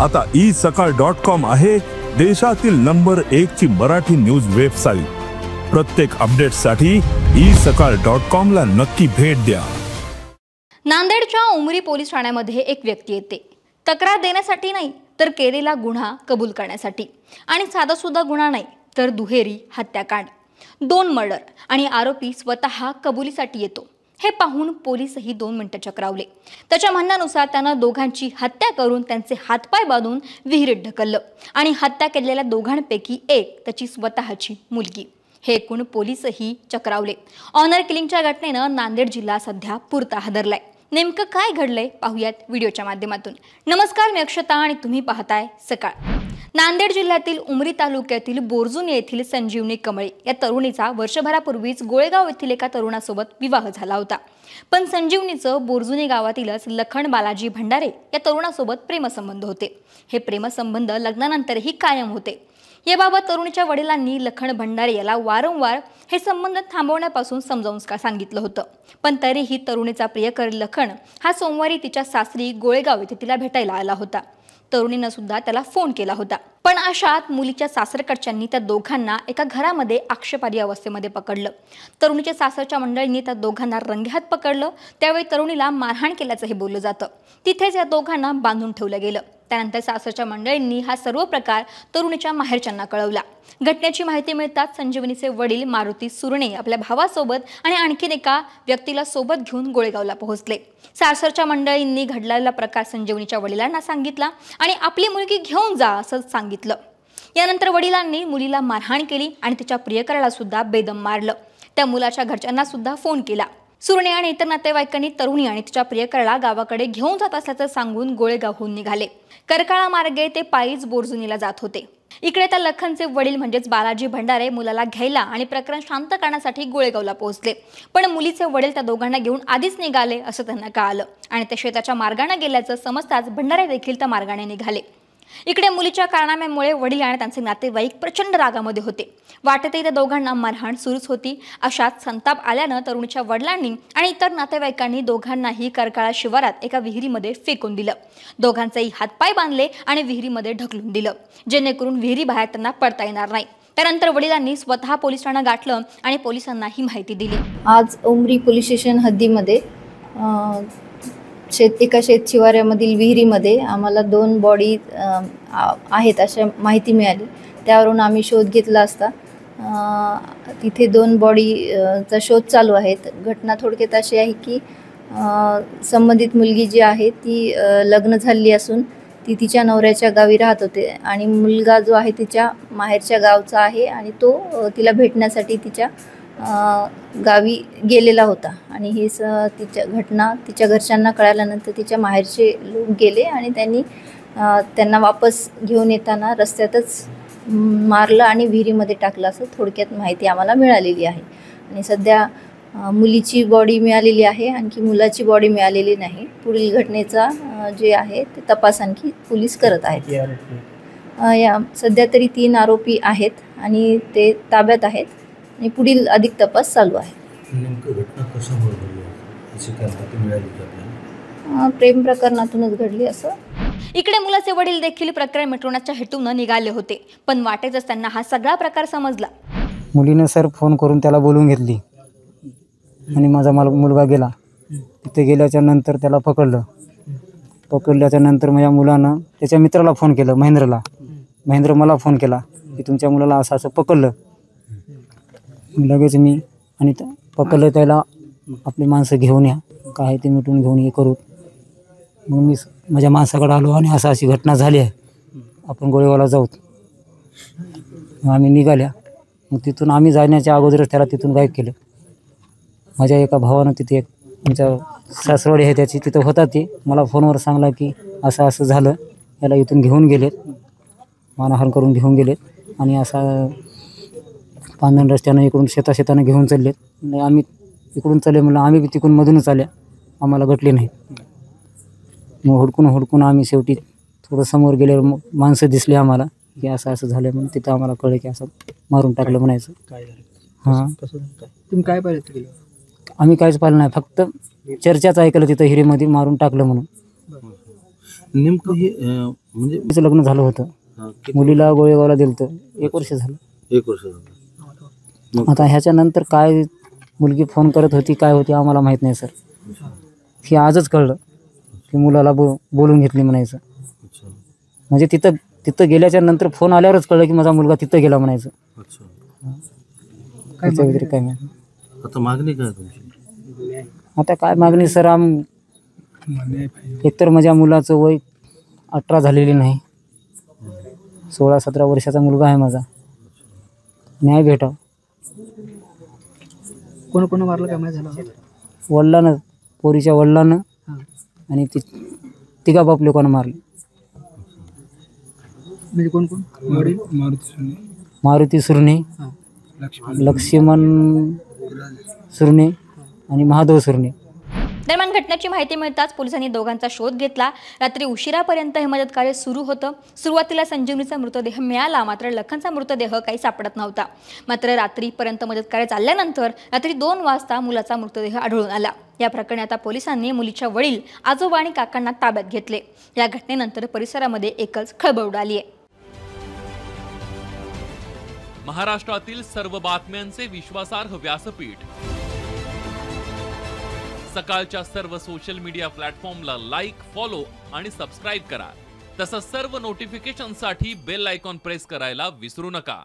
आता isakal.com आहे देशातील नंबर 1 ची मराठी न्यूज वेबसाईट। प्रत्येक अपडेटसाठी isakal.com ला नक्की भेट द्या। नांदेडच्या उमरी पोलीस ठाण्यामध्ये एक व्यक्ती येते तक्रार देण्यासाठी नाही तर केलेला गुन्हा कबूल करण्यासाठी, आणि साधा सुद्धा गुन्हा नाही तर दुहेरी हत्याकांड, 2 मर्डर आणि आरोपी स्वतः कबुलीसाठी येतो। हे पाहून पोलीसही 2 मिनिटं चक्रावले। त्याच्या म्हणण्यानुसार त्यानं दोघांची हत्या करून त्यांचे हातपाय बांधून विहिरीत ढकललं आणि हत्या केलेल्या दोघांपैकी एक त्याची स्वतःची मुलगी। हे ऐकून पोलीसही चक्रावले। ऑनर किलिंगच्या घटनेनं नांदेड जिल्हा सध्या पुरता हादरलाय। नेमकं काय घडलंय पाहूयात व्हिडिओच्या माध्यमातून। नमस्कार, मी अक्षता आणि तुम्ही पाहताय सकाळ। नांदेड जिल्ह्यातील उमरी तालुक्यातील बोरजुनी येथील संजीवनी कमळे या तरुणीचा वर्षभरापूर्वीच गोळेगाव येथील एका तरुणासोबत विवाह झाला होता। पण संजीवनीचं बोरजुनी गावातीलच लखन बालाजी भंडारे या तरुणासोबत प्रेमसंबंध होते। हे प्रेमसंबंध लग्नानंतरही कायम होते। याबाबत तरुणीच्या वडिलांनी लखन भंडारे याला वारंवार हे संबंध थांबवण्यापासून समजावून सांगितलं होतं, पण तरीही तरुणीचा प्रियकर लखन हा सोमवारी तिच्या सासरी गोळेगाव येथे तिला भेटायला आला होता। तरुणीनं सुद्धा त्याला फोन केला होता, पण अशात मुलीच्या सासरकडच्यांनी त्या दोघांना एका घरामध्ये आक्षेपार्ह अवस्थेमध्ये पकडलं। तरुणीच्या सासरच्या मंडळींनी त्या दोघांना रंगेहात पकडलं। त्यावेळी तरुणीला मारहाण केल्याचंही बोललं जातं। तिथेच या दोघांना बांधून ठेवलं गेलं। त्यानंतर सासरच्या मंडळींनी हा सर्व प्रकार तरुणीच्या माहेरच्यांना कळवला। घटनेची माहिती मिळताच संजीवनीचे वडील मारुती सुरणे आपल्या भावासोबत आणि आणखीन एका व्यक्तीला सोबत घेऊन गोळेगावला पोहोचले। सासरच्या मंडळींनी घडलेला प्रकार संजीवनीच्या वडिलांना सांगितला आणि आपली मुलगी घेऊन जा असं सांगितलं। यानंतर वडिलांनी मुलीला मारहाण केली आणि तिच्या प्रियकराला सुद्धा बेदम मारलं। त्या मुलाच्या घरच्यांना सुद्धा फोन केला। सुरणे आणि इतर नातेवाईकांनी तरुणी आणि तिच्या प्रियकराला गावाकडे घेऊन जात असल्याचं सांगून गोळेगावहून निघाले। करकाळा मार्गे ते पायीच बोरजुनीला जात होते। इकडे त्या लखनचे वडील म्हणजेच बालाजी भंडारे मुलाला घ्यायला आणि प्रकरण शांत करण्यासाठी गोळेगावला पोहोचले, पण मुलीचे वडील त्या दोघांना घेऊन आधीच निघाले असं त्यांना कळालं आणि ते शेताच्या मार्गाने गेल्याचं समजताच भंडारे देखील त्या मार्गाने निघाले। इकडे मुलीच्या कारणाम्यामुळे वडील आणि त्यांचे नातेवाईक प्रचंड रागामध्ये होते। वाटेतही त्या दोघांना मारहाण सुरूच होती। अशात संताप आल्यानं तरुणीच्या वडिलांनी आणि इतर नातेवाईकांनी दोघांनाही करकाळा शिवारात एका विहिरीमध्ये फेकून दिलं। दोघांचेही हातपाय बांधले आणि विहिरीमध्ये ढकलून दिलं, जेणेकरून विहिरीबाहेर त्यांना पडता येणार नाही। त्यानंतर वडिलांनी स्वतः पोलीस ठाणं गाठलं आणि पोलिसांना ही माहिती दिली। आज उमरी पोलीस स्टेशन हद्दीमध्ये एका शेतशिवाऱ्यामधील विहिरीमध्ये आम्हाला 2 बॉडी आहेत अशा माहिती मिळाली। त्यावरून आम्ही शोध घेतला असता तिथे 2 बॉडीचा शोध चालू आहे। घटना थोडक्यात अशी आहे की संबंधित मुलगी जी आहे ती लग्न झालेली असून ती तिच्या नवऱ्याच्या गावी राहत होते आणि मुलगा जो आहे तिच्या माहेरच्या गावचा आहे आणि तो तिला भेटण्यासाठी तिच्या गावी गेलेला होता। आणि ही तिच्या घटना तिच्या घरच्यांना कळाल्यानंतर तिच्या माहेरचे लोक गेले आणि त्यांना वापस घेऊन येताना रस्त्यातच मारलं आणि विहिरीमध्ये टाकलं असं थोडक्यात माहिती आम्हाला मिळालेली आहे। आणि सध्या मुलीची बॉडी मिळालेली आहे, आणखी मुलाची बॉडी मिळालेली नाही। पुढील घटनेचा जे आहे ते तपास आणखी पोलीस करत आहेत। सध्या तरी 3 आरोपी आहेत आणि ते ताब्यात आहेत आणि पुढील अधिक तपास चालू आहे। नेमकं घटना कशामुळे घडली अशी काय माहिती मिळाली की आपल्याला? प्रेम प्रकरणातूनच घडली असं। इकडे मुलाचे वडील देखील प्रकरण मिटवण्याच्या हेतूने निघाले होते, पण वाटेतच त्यांना हा सगळा प्रकार समजला। मुलीने सर फोन करून त्याला बोलवून घेतली आणि माझा मुलगा गेला। तिथे गेल्याच्या नंतर त्याला पकडल्याच्या नंतर माझ्या मुलानं त्याच्या मित्राला फोन केलं, महेंद्र मला फोन केला की तुमच्या मुलाला असं असं पकडलं। लगेच मी आणि पकडलं त्याला आपली माणसं घेऊन या, काय ते मिटून घेऊन ये करू। मग मी माझ्या माणसाकडे आलो आणि अशी घटना झाली आहे, आपण गोळेगावला जाऊ। मग आम्ही निघाल्या। मग तिथून आम्ही जाण्याच्या अगोदरच त्याला तिथून गायब केलं। माझ्या एका भावानं तिथे आमच्या सासरवाडी आहे त्याची तिथं होता, ते मला फोनवर सांगला की असं असं झालं, याला इथून घेऊन गेलेत, मारहाण करून घेऊन गेलेत आणि असा पांधन रस्त्यानं इकडून शेतानं घेऊन चाललेत। आम्ही इकडून चालले म्हणलं, आम्ही बी तिकडून मधूनच आल्या, आम्हाला गटले नाही। मग हुडकून आम्ही शेवटी थोडं समोर गेल्यावर माणसं दिसली आम्हाला की असं असं झालं म्हणून तिथं आम्हाला कळलं की असं मारून टाकलं म्हणायचं। हां, तुम्ही काय पाहिलं तिकडे? आम्ही काहीच पाहिलं नाही, फक्त चर्चाच ऐकलं तिथं हिरीमध्ये मारून टाकलं म्हणून। नेमकं हे म्हणजे तिचं लग्न झालं होतं. मुलीला गोळेगावला दिलं होतं. 1 वर्ष झालं. 1 वर्ष झालं. आता ह्याच्यानंतर काय मुलगी फोन करत होती काय होती आम्हाला माहीत नाही सर. हे आजच कळलं की मुलाला बोलून घेतली म्हणायचं. अच्छा म्हणजे तिथं गेल्याच्या नंतर फोन आल्यावरच कळलं की माझा मुलगा तिथं गेला म्हणायचं. अच्छा. त्याच्या व्यतिरिक्त काय नाही. आता मागणी काय तुमची? आता काय मागणी सर एकतर माझ्या मुलाचं वय 18 झालेली नाही. 16-17 वर्षाचा मुलगा आहे माझा. न्याय भेटाव. कोण मारलं काय माहिती झालं? वडिलांनं पोरीच्या वडिलांनं हां. आणि तिघा बाप लोकांना मारले. म्हणजे कोण वडील? मारुती सुरणे, हां. लक्ष्मण सुरणे आणि महादेव सुरणे. दरम्यान घटनेची माहिती मिळताच पोलिसांनी दोघांचा शोध घेतला. रात्री उशिरापर्यंत हे मदत कार्य सुरू होतं. सुरुवातीला संजीवनीचा मृतदेह मिळाला, मात्र लखनचा मृतदेह काही सापडत नव्हता. मात्र रात्रीपर्यंत मदत कार्य चालल्यानंतर रात्री 2 वाजता मुलाचा मृतदेह आढळून आला. या प्रकरणी आता पोलिसांनी मुलीच्या वडील, आजोबा आणि काकांना ताब्यात घेतले. या घटनेनंतर परिसरामध्ये एकच खळबळ उडाली आहे. महाराष्ट्रातील सर्व बातम्यांचे विश्वासार्ह व्यासपीठ सकाळच्या सर्व सोशल मीडिया प्लॅटफॉर्मला लाईक, फॉलो आणि सबस्क्राईब करा. तसंच सर्व नोटिफिकेशनसाठी बेल आयकॉन प्रेस करायला विसरू नका.